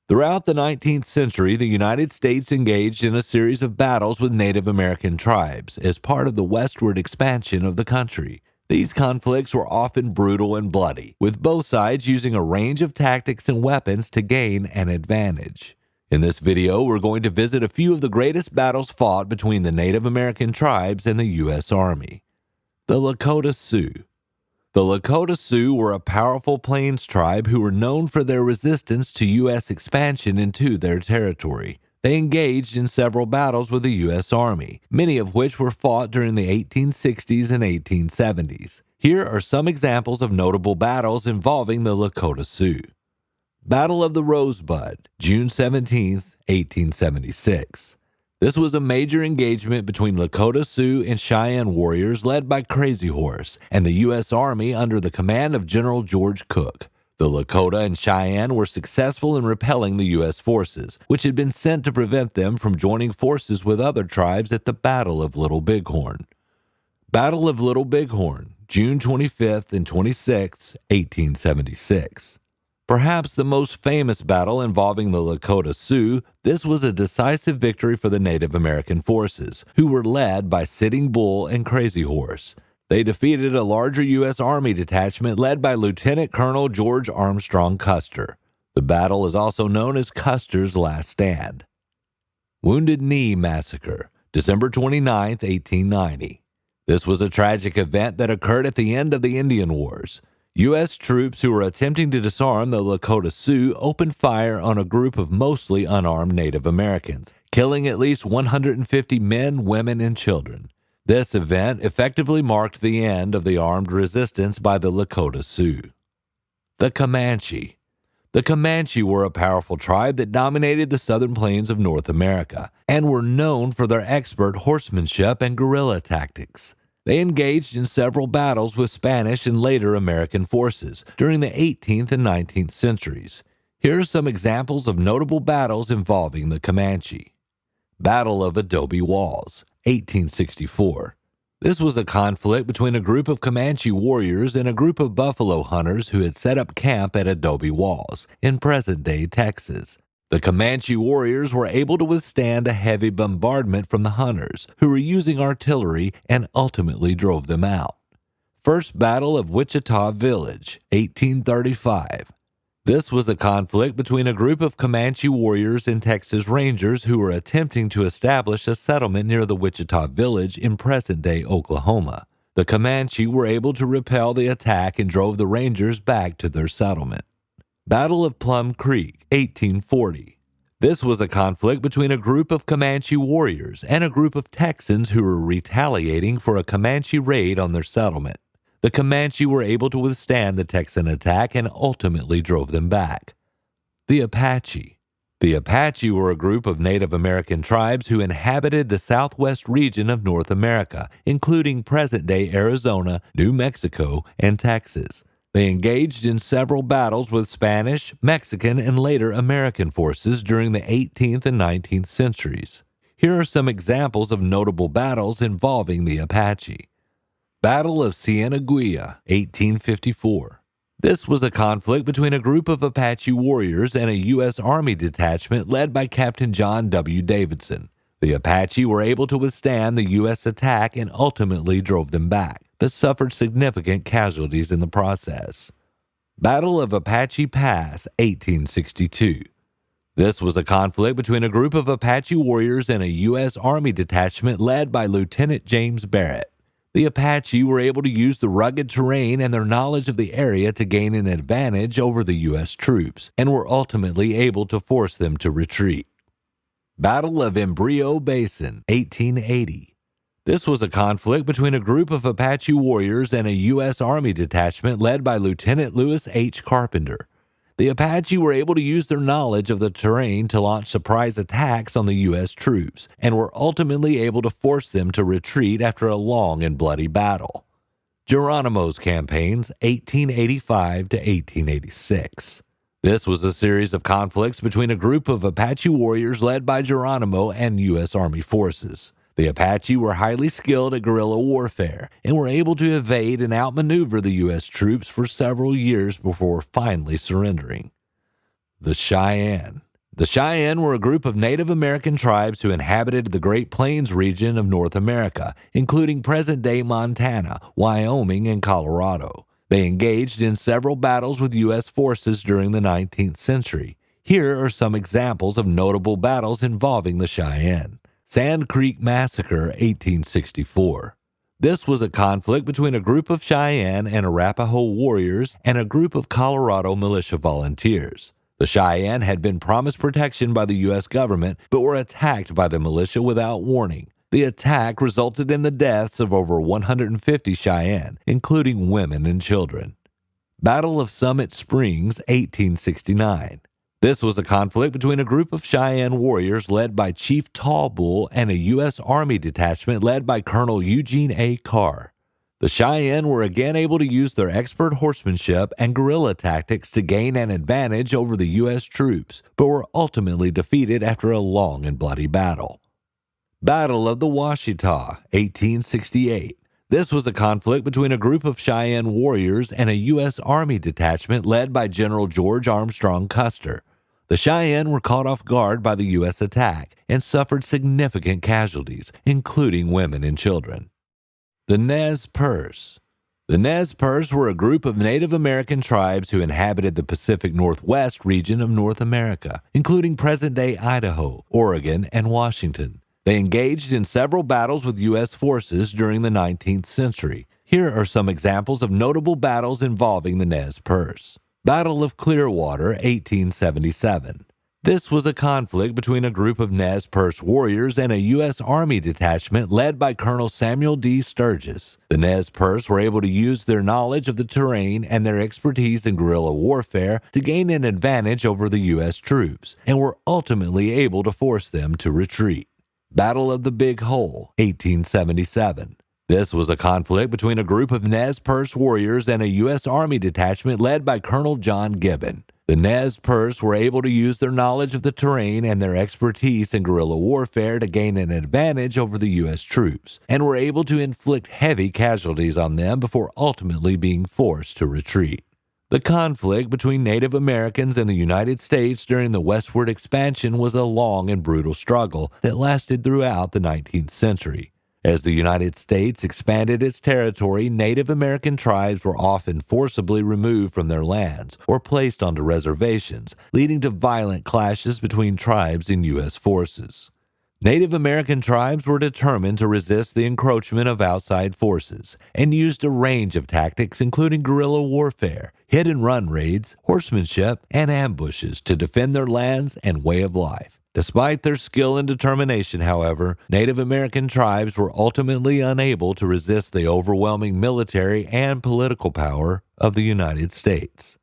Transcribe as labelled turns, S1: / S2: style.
S1: Throughout the 19th century, the United States engaged in a series of battles with Native American tribes as part of the westward expansion of the country. These conflicts were often brutal and bloody, with both sides using a range of tactics and weapons to gain an advantage. In this video, we're going to visit a few of the greatest battles fought between the Native American tribes and the U.S. Army. The Lakota Sioux. The Lakota Sioux were a powerful plains tribe who were known for their resistance to U.S. expansion into their territory. They engaged in several battles with the U.S. Army, many of which were fought during the 1860s and 1870s. Here are some examples of notable battles involving the Lakota Sioux. Battle of the Rosebud, June 17, 1876. This was a major engagement between Lakota Sioux and Cheyenne warriors led by Crazy Horse and the U.S. Army under the command of General George Cooke. The Lakota and Cheyenne were successful in repelling the U.S. forces, which had been sent to prevent them from joining forces with other tribes at the Battle of Little Bighorn. Battle of Little Bighorn, June 25 and 26, 1876. Perhaps the most famous battle involving the Lakota Sioux, this was a decisive victory for the Native American forces, who were led by Sitting Bull and Crazy Horse. They defeated a larger U.S. Army detachment led by Lieutenant Colonel George Armstrong Custer. The battle is also known as Custer's Last Stand. Wounded Knee Massacre, December 29, 1890. This was a tragic event that occurred at the end of the Indian Wars. U.S. troops who were attempting to disarm the Lakota Sioux opened fire on a group of mostly unarmed Native Americans, killing at least 150 men, women, and children. This event effectively marked the end of the armed resistance by the Lakota Sioux. The Comanche. The Comanche were a powerful tribe that dominated the southern plains of North America and were known for their expert horsemanship and guerrilla tactics. They engaged in several battles with Spanish and later American forces during the 18th and 19th centuries. Here are some examples of notable battles involving the Comanche. Battle of Adobe Walls, 1864. This was a conflict between a group of Comanche warriors and a group of buffalo hunters who had set up camp at Adobe Walls in present-day Texas. The Comanche warriors were able to withstand a heavy bombardment from the hunters, who were using artillery, and ultimately drove them out. First Battle of Wichita Village, 1835. This was a conflict between a group of Comanche warriors and Texas Rangers who were attempting to establish a settlement near the Wichita Village in present-day Oklahoma. The Comanche were able to repel the attack and drove the Rangers back to their settlement. Battle of Plum Creek, 1840. This was a conflict between a group of Comanche warriors and a group of Texans who were retaliating for a Comanche raid on their settlement. The Comanche were able to withstand the Texan attack and ultimately drove them back. The Apache. The Apache were a group of Native American tribes who inhabited the southwest region of North America, including present-day Arizona, New Mexico, and Texas. They engaged in several battles with Spanish, Mexican, and later American forces during the 18th and 19th centuries. Here are some examples of notable battles involving the Apache. Battle of Cienaguilla, 1854. This was a conflict between a group of Apache warriors and a U.S. Army detachment led by Captain John W. Davidson. The Apache were able to withstand the U.S. attack and ultimately drove them back, but suffered significant casualties in the process. Battle of Apache Pass, 1862. This was a conflict between a group of Apache warriors and a U.S. Army detachment led by Lieutenant James Barrett. The Apache were able to use the rugged terrain and their knowledge of the area to gain an advantage over the U.S. troops, and were ultimately able to force them to retreat. Battle of Embryo Basin, 1880. This was a conflict between a group of Apache warriors and a U.S. Army detachment led by Lieutenant Lewis H. Carpenter. The Apache were able to use their knowledge of the terrain to launch surprise attacks on the U.S. troops, and were ultimately able to force them to retreat after a long and bloody battle. Geronimo's Campaigns, 1885 to 1886. This was a series of conflicts between a group of Apache warriors led by Geronimo and U.S. Army forces. The Apache were highly skilled at guerrilla warfare and were able to evade and outmaneuver the U.S. troops for several years before finally surrendering. The Cheyenne. The Cheyenne were a group of Native American tribes who inhabited the Great Plains region of North America, including present-day Montana, Wyoming, and Colorado. They engaged in several battles with U.S. forces during the 19th century. Here are some examples of notable battles involving the Cheyenne. Sand Creek Massacre, 1864. This was a conflict between a group of Cheyenne and Arapaho warriors and a group of Colorado militia volunteers. The Cheyenne had been promised protection by the U.S. government, but were attacked by the militia without warning. The attack resulted in the deaths of over 150 Cheyenne, including women and children. Battle of Summit Springs, 1869. This was a conflict between a group of Cheyenne warriors led by Chief Tall Bull and a U.S. Army detachment led by Colonel Eugene A. Carr. The Cheyenne were again able to use their expert horsemanship and guerrilla tactics to gain an advantage over the U.S. troops, but were ultimately defeated after a long and bloody battle. Battle of the Washita, 1868. This was a conflict between a group of Cheyenne warriors and a U.S. Army detachment led by General George Armstrong Custer. The Cheyenne were caught off guard by the U.S. attack and suffered significant casualties, including women and children. The Nez Perce. The Nez Perce were a group of Native American tribes who inhabited the Pacific Northwest region of North America, including present-day Idaho, Oregon, and Washington. They engaged in several battles with U.S. forces during the 19th century. Here are some examples of notable battles involving the Nez Perce. Battle of Clearwater, 1877. This was a conflict between a group of Nez Perce warriors and a U.S. Army detachment led by Colonel Samuel D. Sturgis. The Nez Perce were able to use their knowledge of the terrain and their expertise in guerrilla warfare to gain an advantage over the U.S. troops, and were ultimately able to force them to retreat. Battle of the Big Hole, 1877. This was a conflict between a group of Nez Perce warriors and a U.S. Army detachment led by Colonel John Gibbon. The Nez Perce were able to use their knowledge of the terrain and their expertise in guerrilla warfare to gain an advantage over the U.S. troops, and were able to inflict heavy casualties on them before ultimately being forced to retreat. The conflict between Native Americans and the United States during the westward expansion was a long and brutal struggle that lasted throughout the 19th century. As the United States expanded its territory, Native American tribes were often forcibly removed from their lands or placed onto reservations, leading to violent clashes between tribes and U.S. forces. Native American tribes were determined to resist the encroachment of outside forces and used a range of tactics including guerrilla warfare, hit-and-run raids, horsemanship, and ambushes to defend their lands and way of life. Despite their skill and determination, however, Native American tribes were ultimately unable to resist the overwhelming military and political power of the United States.